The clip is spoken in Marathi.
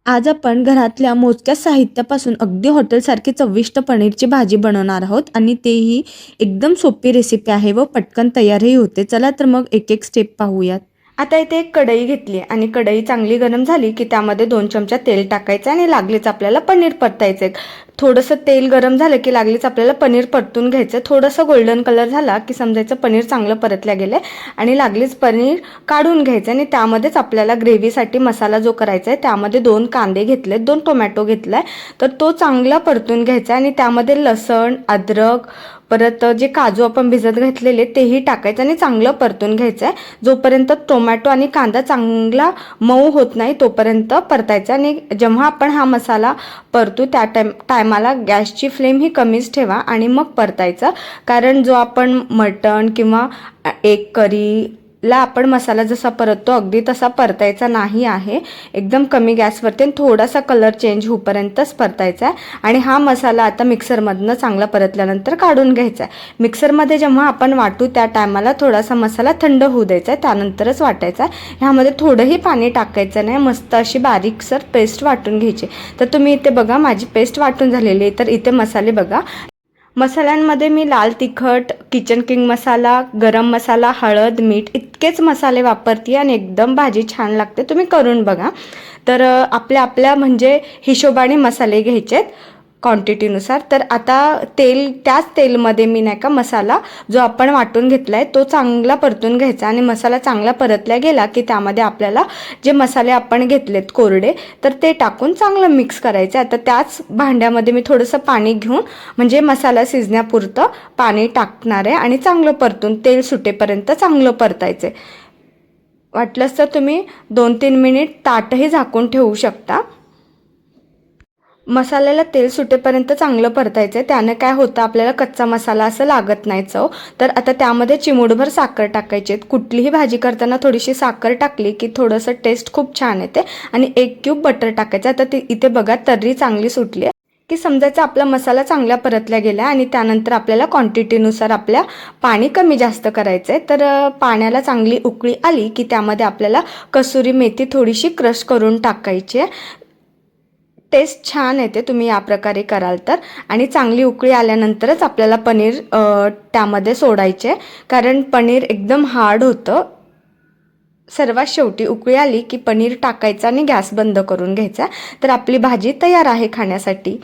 आज आपण घरातल्या मोजक्या साहित्यापासून अगदी हॉटेलसारखी चविष्ट पनीरची भाजी बनवणार आहोत आणि तेही एकदम सोपी रेसिपी आहे व पटकन तयारही होते. चला तर मग एक एक स्टेप पाहूयात. आता इथे एक कढई घेतली आणि कढई चांगली गरम झाली की त्यामध्ये 2 चमचा तेल टाकायचं आणि लागलीच आपल्याला पनीर परतायचं. थोडंसं तेल गरम झालं की लागलीच आपल्याला पनीर परतून घ्यायचं. थोडंसं गोल्डन कलर झाला की समजायचं पनीर चांगलं परतल्या गेलं आणि लागलीच पनीर काढून घ्यायचं आणि त्यामध्येच आपल्याला ग्रेव्हीसाठी मसाला जो करायचा आहे त्यामध्ये 2 कांदे घेतलेत, 2 टोमॅटो घेतलाय, तर तो चांगला परतून घ्यायचा आणि त्यामध्ये लसण, अद्रक, परत जे काजू आपण भिजत घातलेले तेही टाकायचं आणि चांगलं परतून घ्यायचं आहे. जोपर्यंत टोमॅटो आणि कांदा चांगला मऊ होत नाही तोपर्यंत परतायचा आणि जेव्हा आपण हा मसाला परतू त्या टायमाला गॅसची फ्लेम ही कमीच ठेवा आणि मग परतायचं. कारण जो आपण मटण किंवा एक करी ला आपण मसाला जसा परततो अगदी तसा परतायचा नाही आहे. एकदम कमी गॅसवरती थोडासा कलर चेंज होईपर्यंतच परतायचा आहे. आणि हा मसाला आता मिक्सरमधनं चांगला परतल्यानंतर काढून घ्यायचा आहे. मिक्सरमध्ये जेव्हा आपण वाटू त्या टायमाला थोडासा मसाला थंड होऊ द्यायचा आहे, त्यानंतरच वाटायचा आहे. ह्यामध्ये थोडंही पाणी टाकायचं नाही. मस्त अशी बारीकसर पेस्ट वाटून घ्यायची. तर तुम्ही इथे बघा माझी पेस्ट वाटून झालेली आहे. तर इथे मसाले बघा, मसाल्यांमध्ये मी लाल तिखट, किचन किंग मसाला, गरम मसाला, हळद, मीठ इतकेच मसाले वापरते आणि एकदम भाजी छान लागते. तुम्ही करून बघा. तर आपल्या म्हणजे हिशोबाने मसाले घ्यायचेत क्वांटिटीनुसार. तर आता त्याच तेलमध्ये मी नाही का मसाला जो आपण वाटून घेतला आहे तो चांगला परतून घ्यायचा आणि मसाला चांगला परतला गेला की त्यामध्ये आपल्याला जे मसाले आपण घेतलेत कोरडे तर ते टाकून चांगलं मिक्स करायचं. आता त्याच भांड्यामध्ये मी थोडंसं पाणी घेऊन म्हणजे मसाला शिजण्यापुरतं पाणी टाकणार आहे आणि चांगलं परतून तेल सुटेपर्यंत चांगलं परतायचं. वाटलंच तर तुम्ही 2-3 मिनिट ताटही झाकून ठेवू शकता. मसाल्याला तेल सुटेपर्यंत चांगलं परतायचं आहे. त्यानं काय होतं आपल्याला कच्चा मसाला असं लागत नाही चव. तर आता त्यामध्ये चिमूटभर साखर टाकायची. कुठलीही भाजी करताना थोडीशी साखर टाकली की थोडंसं टेस्ट खूप छान येते. आणि 1 क्यूब बटर टाकायचं. आता इथे बघा तर्री चांगली सुटली आहे की समजायचं आपला मसाला चांगला परतला गेला. आणि त्यानंतर आपल्याला क्वांटिटीनुसार आपल्या पाणी कमी जास्त करायचं आहे. तर पाण्याला चांगली उकळी आली की त्यामध्ये आपल्याला कसुरी मेथी थोडीशी क्रश करून टाकायची आहे. टेस्ट छान येते तुम्ही या प्रकारे कराल तर. आणि चांगली उकळी आल्यानंतरच आपल्याला पनीर त्यामध्ये सोडायचे, कारण पनीर एकदम हार्ड होतं. सर्वात शेवटी उकळी आली की पनीर टाकायचं आणि गॅस बंद करून घ्यायचा. तर आपली भाजी तयार आहे खाण्यासाठी.